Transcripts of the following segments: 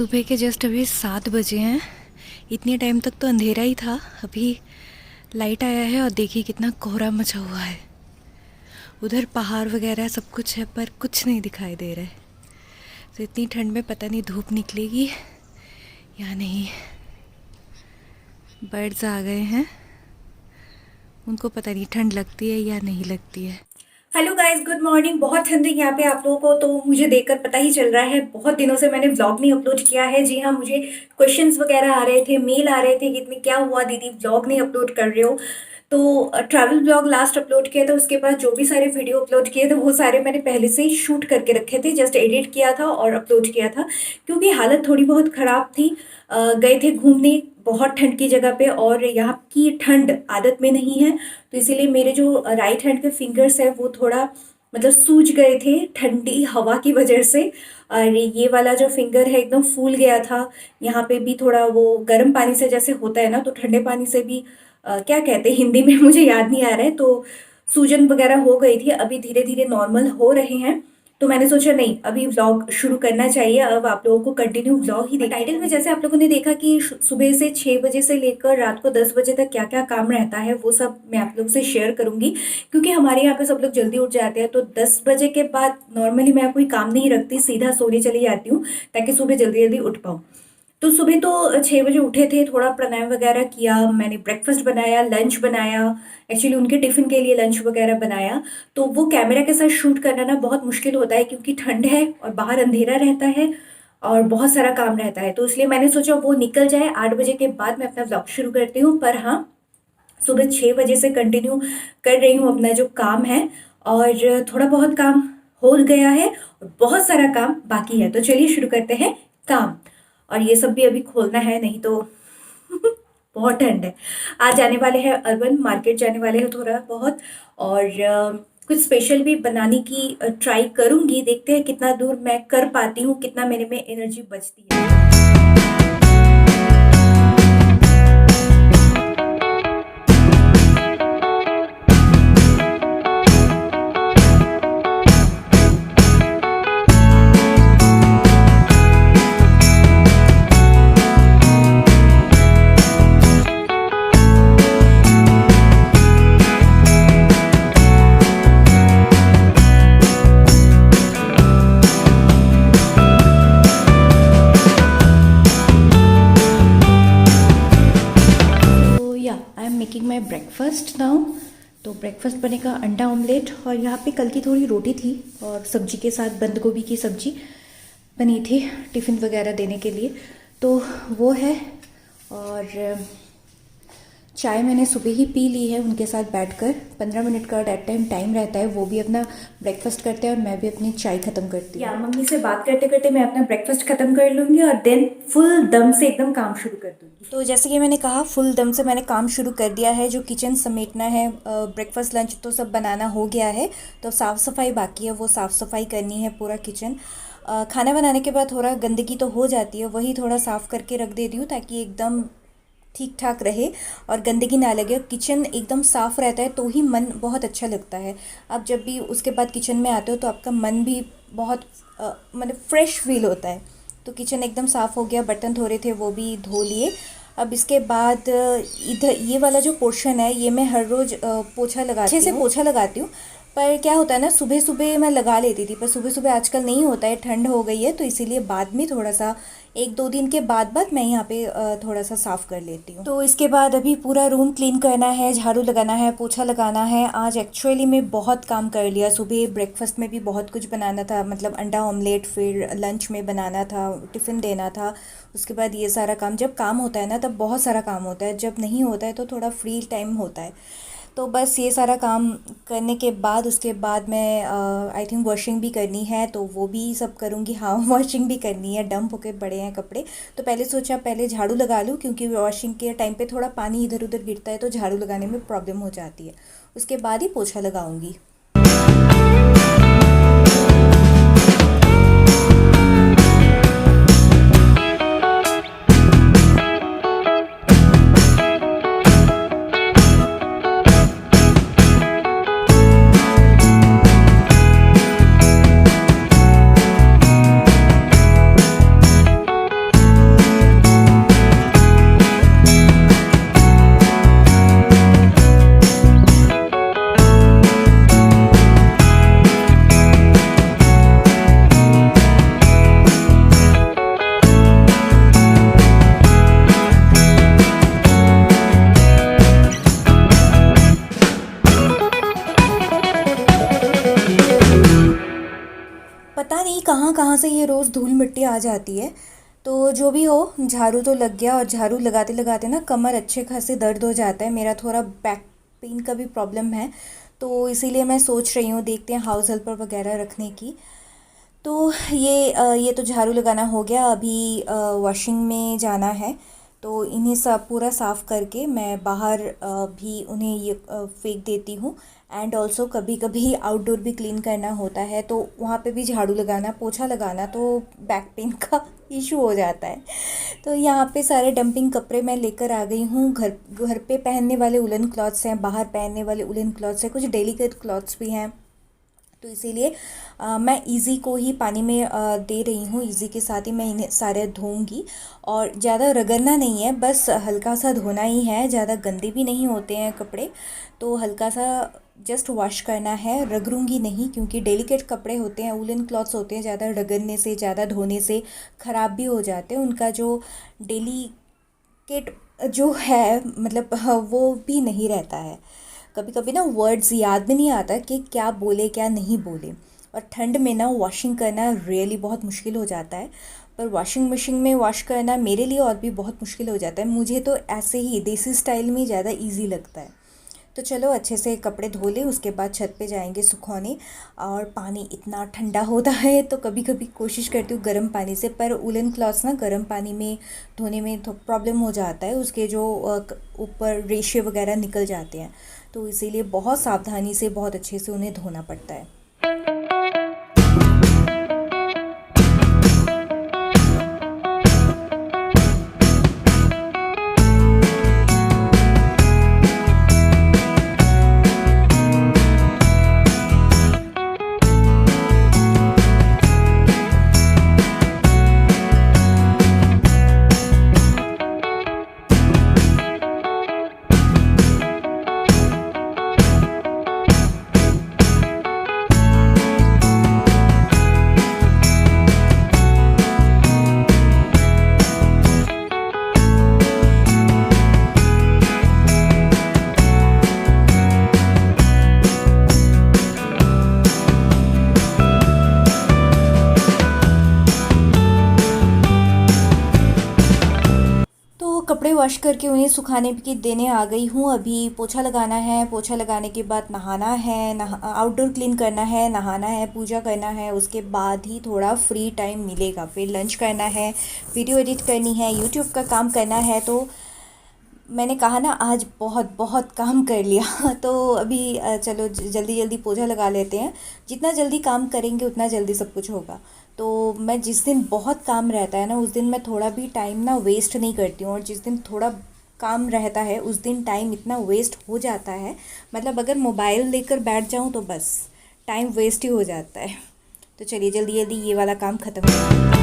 सुबह के जस्ट अभी 7 बजे हैं। इतने टाइम तक तो अंधेरा ही था, अभी लाइट आया है और देखिए कितना कोहरा मचा हुआ है। उधर पहाड़ वगैरह सब कुछ है पर कुछ नहीं दिखाई दे रहा है। तो इतनी ठंड में पता नहीं धूप निकलेगी या नहीं। बर्ड्स आ गए हैं, उनको पता नहीं ठंड लगती है या नहीं लगती है। Hello guys, good morning. बहुत ठंड है यहाँ पे आप लोगों को तो मुझे देखकर पता ही चल रहा है। बहुत दिनों से मैंने व्लॉग नहीं अपलोड किया है। जी हाँ, मुझे क्वेश्चंस वगैरह आ रहे थे, मेल आ रहे थे कि इतने क्या हुआ दीदी व्लॉग नहीं अपलोड कर रहे हो। तो ट्रैवल व्लॉग लास्ट अपलोड किया था, उसके बाद जो भी सारे वीडियो अपलोड किए थे वो सारे मैंने पहले से ही शूट करके रखे थे, जस्ट एडिट किया था और अपलोड किया था। क्योंकि हालत थोड़ी बहुत ख़राब थी। गए थे घूमने बहुत ठंड की जगह पे और यहाँ की ठंड आदत में नहीं है, तो इसीलिए मेरे जो राइट हैंड के फिंगर्स है वो थोड़ा मतलब सूज गए थे ठंडी हवा की वजह से। और ये वाला जो फिंगर है एकदम फूल गया था। यहाँ पे भी थोड़ा वो गर्म पानी से जैसे होता है ना, तो ठंडे पानी से भी क्या कहते हैं हिंदी में मुझे याद नहीं आ रहा है, तो सूजन वगैरह हो गई थी। अभी धीरे धीरे नॉर्मल हो रहे हैं। तो मैंने सोचा नहीं, अभी व्लॉग शुरू करना चाहिए। अब आप लोगों को कंटिन्यू व्लॉग ही टाइटल में जैसे आप लोगों ने देखा कि सुबह से 6 बजे से लेकर रात को 10 बजे तक क्या क्या काम रहता है वो सब मैं आप लोगों से शेयर करूंगी। क्योंकि हमारे यहाँ पे सब लोग जल्दी उठ जाते हैं, तो 10 बजे के बाद नॉर्मली मैं कोई काम नहीं रखती, सीधा सोने चली जाती हूँ ताकि सुबह जल्दी जल्दी उठ पाऊँ। तो सुबह तो 6 बजे उठे थे, थोड़ा प्राणायाम वगैरह किया, मैंने ब्रेकफास्ट बनाया, लंच बनाया। एक्चुअली उनके टिफ़िन के लिए लंच वगैरह बनाया। तो वो कैमरा के साथ शूट करना ना बहुत मुश्किल होता है क्योंकि ठंड है और बाहर अंधेरा रहता है और बहुत सारा काम रहता है। तो इसलिए मैंने सोचा वो निकल जाए, 8 बजे के बाद मैं अपना व्लॉग शुरू करती हूँ। पर हाँ, सुबह 6 बजे से कंटिन्यू कर रही हूँ अपना जो काम है। और थोड़ा बहुत काम हो गया है और बहुत सारा काम बाकी है। तो चलिए शुरू करते हैं काम। और ये सब भी अभी खोलना है, नहीं तो बहुत ठंड है। आज जाने वाले हैं अर्बन मार्केट, जाने वाले हैं थोड़ा बहुत। और कुछ स्पेशल भी बनाने की ट्राई करूंगी। देखते हैं कितना दूर मैं कर पाती हूँ, कितना मेरे में एनर्जी बचती है। I am making my breakfast now. तो ब्रेकफास्ट बनेगा अंडा ऑमलेट और यहाँ पे कल की थोड़ी रोटी थी और सब्जी के साथ बंद गोभी की सब्जी बनी थी टिफ़िन वगैरह देने के लिए, तो वो है। और चाय मैंने सुबह ही पी ली है उनके साथ बैठकर। 15 मिनट का डेट टाइम रहता है, वो भी अपना ब्रेकफास्ट करते हैं और मैं भी अपनी चाय ख़त्म करती हूँ। या मम्मी से बात करते करते मैं अपना ब्रेकफास्ट ख़त्म कर लूँगी और देन फुल दम से एकदम काम शुरू कर दूँगी। तो जैसे कि मैंने कहा, फुल दम से मैंने काम शुरू कर दिया है। जो किचन समेटना है, ब्रेकफास्ट लंच तो सब बनाना हो गया है, तो साफ़ सफाई बाकी है, वो साफ़ सफाई करनी है पूरा किचन। खाना बनाने के बाद थोड़ा गंदगी तो हो जाती है, वही थोड़ा साफ़ करके रख देती हूँ ताकि एकदम ठीक ठाक रहे और गंदगी ना लगे। किचन एकदम साफ़ रहता है तो ही मन बहुत अच्छा लगता है। आप जब भी उसके बाद किचन में आते हो तो आपका मन भी बहुत मतलब फ्रेश फील होता है। तो किचन एकदम साफ़ हो गया, बर्तन धो रहे थे वो भी धो लिए। अब इसके बाद इधर ये वाला जो पोर्शन है ये मैं हर रोज़ पोछा लगाती हूँ, अच्छे से पोछा लगाती हूँ। पर क्या होता है ना, सुबह सुबह मैं लगा लेती थी, पर सुबह सुबह आजकल नहीं होता है, ठंड हो गई है, तो इसीलिए बाद में थोड़ा सा 1-2 दिन के बाद मैं यहाँ पे थोड़ा सा साफ़ कर लेती हूँ। तो इसके बाद अभी पूरा रूम क्लीन करना है, झाड़ू लगाना है, पोछा लगाना है। आज एक्चुअली मैं बहुत काम कर लिया। सुबह ब्रेकफास्ट में भी बहुत कुछ बनाना था, मतलब अंडा ऑमलेट, फिर लंच में बनाना था, टिफ़िन देना था। उसके बाद ये सारा काम, जब काम होता है ना तब बहुत सारा काम होता है, जब नहीं होता है तो थोड़ा फ्री टाइम होता है। तो बस ये सारा काम करने के बाद उसके बाद मैं आई थिंक वॉशिंग भी करनी है, तो वो भी सब करूँगी। हाँ, वॉशिंग भी करनी है, डंप होके पड़े हैं कपड़े। तो पहले सोचा पहले झाड़ू लगा लूँ, क्योंकि वॉशिंग के टाइम पे थोड़ा पानी इधर उधर गिरता है तो झाड़ू लगाने में प्रॉब्लम हो जाती है। उसके बाद ही पोछा लगाऊँगी। कहाँ कहाँ से ये रोज़ धूल मिट्टी आ जाती है। तो जो भी हो, झाड़ू तो लग गया, और झाड़ू लगाते लगाते ना कमर अच्छे खासे दर्द हो जाता है। मेरा थोड़ा बैक पेन का भी प्रॉब्लम है, तो इसीलिए मैं सोच रही हूँ, देखते हैं हाउस हेल्पर वगैरह रखने की। तो ये तो झाड़ू लगाना हो गया। अभी वॉशिंग में जाना है, तो इन्हें सब पूरा साफ़ करके मैं बाहर भी उन्हें ये फेंक देती हूँ। एंड ऑल्सो कभी कभी आउटडोर भी क्लीन करना होता है, तो वहाँ पे भी झाड़ू लगाना, पोछा लगाना, तो बैक पेन का इशू हो जाता है। तो यहाँ पे सारे डंपिंग कपड़े मैं लेकर आ गई हूँ। घर घर पे पहनने वाले उलन क्लॉथ्स हैं, बाहर पहनने वाले उलन क्लॉथ्स हैं, कुछ डेलिकेट क्लॉथ्स भी हैं। तो इसीलिए मैं इज़ी को ही पानी में दे रही हूँ। इज़ी के साथ ही मैं इन्हें सारे धोऊंगी, और ज़्यादा रगड़ना नहीं है, बस हल्का सा धोना ही है। ज़्यादा गंदे भी नहीं होते हैं कपड़े, तो हल्का सा जस्ट वॉश करना है, रगड़ूंगी नहीं, क्योंकि डेलिकेट कपड़े होते हैं, वुलन क्लॉथ्स होते हैं, ज़्यादा रगड़ने से, ज़्यादा धोने से ख़राब भी हो जाते हैं। उनका जो डेलिकेट जो है, मतलब वो भी नहीं रहता है। कभी कभी ना वर्ड्स याद भी नहीं आता कि क्या बोले क्या नहीं बोले, और ठंड में ना वॉशिंग करना रियली बहुत मुश्किल हो जाता है। पर वॉशिंग मशीन में वॉश करना मेरे लिए और भी बहुत मुश्किल हो जाता है। मुझे तो ऐसे ही देसी स्टाइल में ज़्यादा इजी लगता है। तो चलो अच्छे से कपड़े धो ले, उसके बाद छत पे जाएंगे सुखाने। और पानी इतना ठंडा होता है, तो कभी कभी कोशिश करती हूँ गर्म पानी से, पर उलन क्लॉथ्स ना गर्म पानी में धोने में तो प्रॉब्लम हो जाता है, उसके जो ऊपर रेशे वगैरह निकल जाते हैं। तो इसीलिए बहुत सावधानी से, बहुत अच्छे से उन्हें धोना पड़ता है। कपड़े वॉश करके उन्हें सुखाने की देने आ गई हूँ। अभी पोछा लगाना है, पोछा लगाने के बाद नहाना है, आउटडोर क्लीन करना है, नहाना है, पूजा करना है। उसके बाद ही थोड़ा फ्री टाइम मिलेगा, फिर लंच करना है, वीडियो एडिट करनी है, यूट्यूब का काम करना है। तो मैंने कहा ना आज बहुत बहुत काम कर लिया तो अभी चलो जल्दी जल्दी पोछा लगा लेते हैं। जितना जल्दी काम करेंगे उतना जल्दी सब कुछ होगा। तो मैं जिस दिन बहुत काम रहता है ना, उस दिन मैं थोड़ा भी टाइम ना वेस्ट नहीं करती हूँ, और जिस दिन थोड़ा काम रहता है उस दिन टाइम इतना वेस्ट हो जाता है, मतलब अगर मोबाइल लेकर बैठ जाऊँ तो बस टाइम वेस्ट ही हो जाता है। तो चलिए जल्दी जल्दी ये वाला काम ख़त्म करें।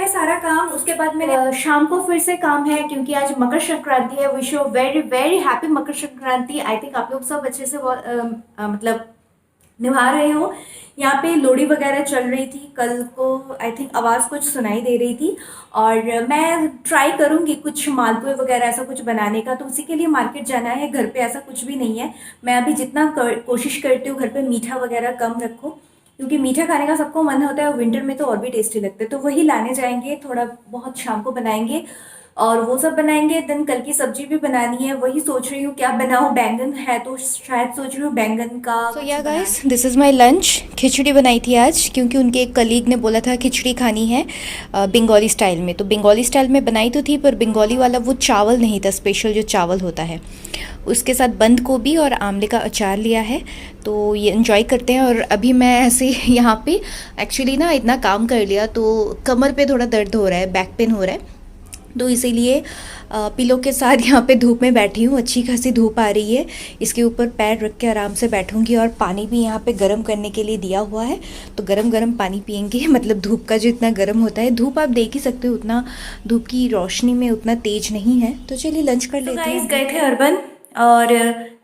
सारा काम। उसके बाद मेरे शाम को फिर से काम है, क्योंकि आज मकर संक्रांति है। Wish you very very happy Makar Sankranti. I think आप लोग सब अच्छे से मतलब निभा रहे हो। यहाँ पे लोहड़ी वगैरह चल रही थी कल को, आई थिंक आवाज़ कुछ सुनाई दे रही थी। और मैं ट्राई करूँगी कुछ मालपुए वगैरह ऐसा कुछ बनाने का, तो उसी के लिए मार्केट जाना है। घर पे ऐसा कुछ भी नहीं है। मैं अभी जितना कोशिश करती हूँ घर पे मीठा वगैरह कम रखूँ, क्योंकि मीठा खाने का सबको मन होता है और विंटर में तो और भी टेस्टी लगते हैं। तो वही लाने जाएंगे, थोड़ा बहुत शाम को बनाएंगे और वो सब बनाएंगे। देन कल की सब्जी भी बनानी है, वही सोच रही हूँ क्या बनाऊँ। बैंगन है तो शायद सोच रही हूँ बैंगन का सो कुछ या बना guys, this is my lunch. Khichdi बनाई थी आज, क्योंकि उनके एक कलीग ने बोला था खिचड़ी खानी है बंगाली स्टाइल में। तो बंगाली स्टाइल में बनाई तो थी, पर बंगाली वाला वो चावल नहीं था, स्पेशल जो चावल होता है। उसके साथ बंद गोभी और आंवले का अचार लिया है। तो ये एंजॉय करते हैं। और अभी मैं ऐसे यहाँ पे एक्चुअली ना इतना काम कर लिया तो कमर पे थोड़ा दर्द हो रहा है, बैक पेन हो रहा है। तो इसीलिए पिलो के साथ यहाँ पे धूप में बैठी हूँ। अच्छी खासी धूप आ रही है, इसके ऊपर पैर रख के आराम से बैठूंगी। और पानी भी यहाँ पे गर्म करने के लिए दिया हुआ है, तो गरम गरम पानी पियेंगे। मतलब धूप का जो इतना गर्म होता है, धूप आप देख ही सकते हो, उतना धूप की रोशनी में उतना तेज नहीं है। तो चलिए लंच कर लेते हैं। गए थे अर्बन और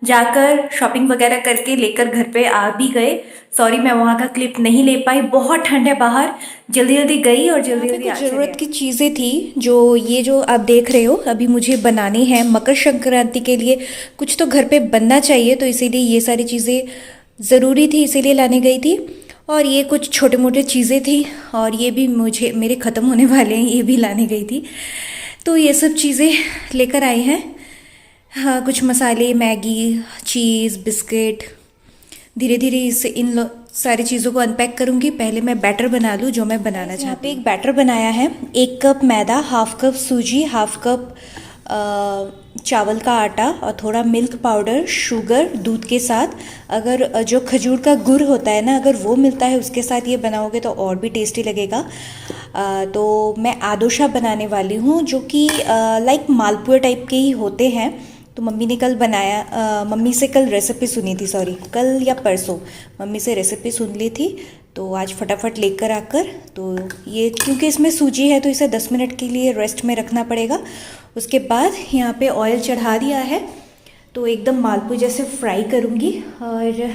जाकर शॉपिंग वगैरह करके लेकर घर पे आ भी गए। सॉरी मैं वहाँ का क्लिप नहीं ले पाई, बहुत ठंड है बाहर। जल्दी जल्दी गई और जल्दी यहाँ पे जल्दी कुछ आ चले ज़रूरत आए। की चीज़ें थी, जो ये जो आप देख रहे हो अभी मुझे बनानी है मकर संक्रांति के लिए। कुछ तो घर पे बनना चाहिए, तो इसीलिए ये सारी चीज़ें ज़रूरी थी, इसीलिए लाने गई थी। और ये कुछ छोटे मोटे चीज़ें थी, और ये भी मुझे मेरे ख़त्म होने वाले हैं, ये भी लाने गई थी। तो ये सब चीज़ें लेकर आई हैं। हाँ, कुछ मसाले, मैगी, चीज़, बिस्किट। धीरे धीरे सारी चीज़ों को अनपैक करूँगी। पहले मैं बैटर बना लूँ जो मैं बनाना चाहती हूँ। यहाँ पे एक बैटर बनाया है। 1 कप मैदा, हाफ कप सूजी, हाफ कप चावल का आटा और थोड़ा मिल्क पाउडर, शुगर, दूध के साथ। अगर जो खजूर का गुड़ होता है ना, अगर वो मिलता है उसके साथ ये बनाओगे तो और भी टेस्टी लगेगा। तो मैं आदोशा बनाने वाली हूँ, जो कि लाइक मालपुए टाइप के ही होते हैं। तो मम्मी ने कल बनाया, मम्मी से कल रेसिपी सुनी थी, सॉरी कल या परसों मम्मी से रेसिपी सुन ली थी। तो आज फटाफट लेकर आकर, तो ये क्योंकि इसमें सूजी है तो इसे 10 मिनट के लिए रेस्ट में रखना पड़ेगा। उसके बाद यहाँ पे ऑयल चढ़ा दिया है, तो एकदम मालपुए जैसे फ्राई करूँगी। और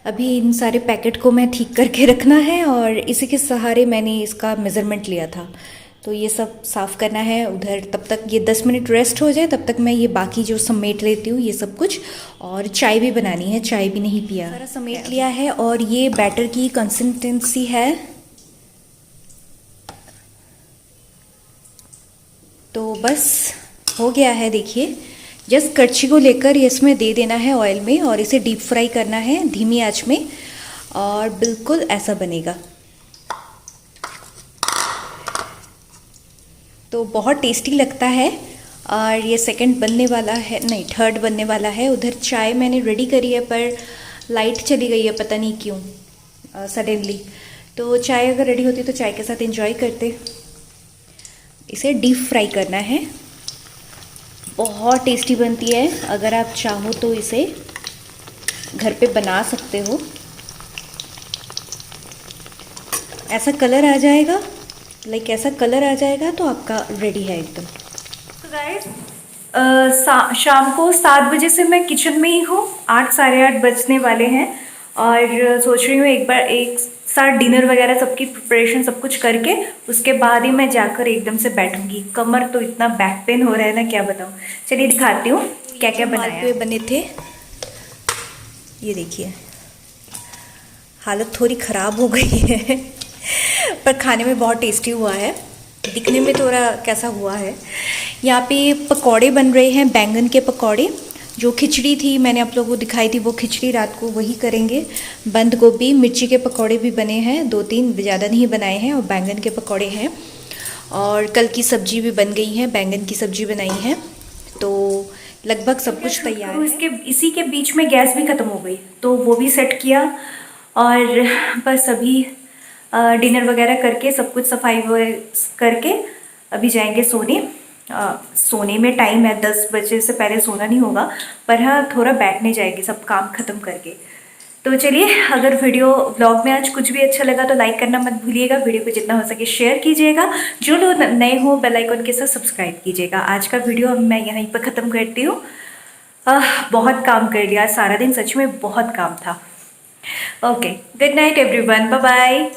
अभी इन सारे पैकेट को मैं ठीक करके रखना है, और इसी के सहारे मैंने इसका मेज़रमेंट लिया था। तो ये सब साफ़ करना है उधर। तब तक ये 10 मिनट रेस्ट हो जाए, तब तक मैं ये बाकी जो समेट लेती हूँ ये सब कुछ। और चाय भी बनानी है, चाय भी नहीं पिया, सारा समेट लिया है। और ये बैटर की कंसिस्टेंसी है, तो बस हो गया है। देखिए, जस्ट कड़छी को लेकर इसमें दे देना है ऑयल में, और इसे डीप फ्राई करना है धीमी आंच में, और बिल्कुल ऐसा बनेगा। तो बहुत टेस्टी लगता है। और ये सेकंड बनने वाला है, नहीं थर्ड बनने वाला है। उधर चाय मैंने रेडी करी है, पर लाइट चली गई है, पता नहीं क्यों सडनली। तो चाय अगर रेडी होती तो चाय के साथ एंजॉय करते। इसे डीप फ्राई करना है, बहुत टेस्टी बनती है। अगर आप चाहो तो इसे घर पे बना सकते हो। ऐसा कलर आ जाएगा, लाइक ऐसा कलर आ जाएगा तो आपका रेडी है एकदम। तो गाइस शाम को 7 बजे से मैं किचन में ही हूँ। 8 साढ़े 8 बजने वाले हैं, और सोच रही हूँ एक बार एक साथ डिनर वगैरह सबकी प्रिपरेशन सब कुछ करके उसके बाद ही मैं जाकर एकदम से बैठूंगी। कमर तो इतना बैक पेन हो रहा है ना, क्या बताऊँ। चलिए दिखाती हूँ क्या क्या बनाया। मालपुए बने थे, ये देखिए, हालत थोड़ी ख़राब हो गई है पर खाने में बहुत टेस्टी हुआ है। दिखने में थोड़ा कैसा हुआ है। यहाँ पे पकौड़े बन रहे हैं, बैंगन के पकौड़े। जो खिचड़ी थी मैंने आप लोगों को दिखाई थी, वो खिचड़ी रात को वही करेंगे। बंद गोभी, मिर्ची के पकौड़े भी बने हैं, 2-3, ज़्यादा नहीं बनाए हैं। और बैंगन के पकौड़े हैं, और कल की सब्जी भी बन गई है, बैंगन की सब्जी बनाई है। तो लगभग सब कुछ तैयार है। इसके इसी के बीच में गैस भी ख़त्म हो गई, तो वो भी सेट किया। और बस अभी डिनर वगैरह करके सब कुछ सफाई करके अभी जाएंगे सोने। सोने में टाइम है, 10 बजे से पहले सोना नहीं होगा, पर हाँ थोड़ा बैठने जाएंगे सब काम ख़त्म करके। तो चलिए, अगर व्लॉग में आज कुछ भी अच्छा लगा तो लाइक करना मत भूलिएगा। वीडियो को जितना हो सके शेयर कीजिएगा। जो लोग नए हो बेल आइकन के साथ सब्सक्राइब कीजिएगा। आज का वीडियो मैं यहीं पर ख़त्म करती हूँ। बहुत काम कर लिया सारा दिन, सच में बहुत काम था। Okay, good night everyone, bye bye.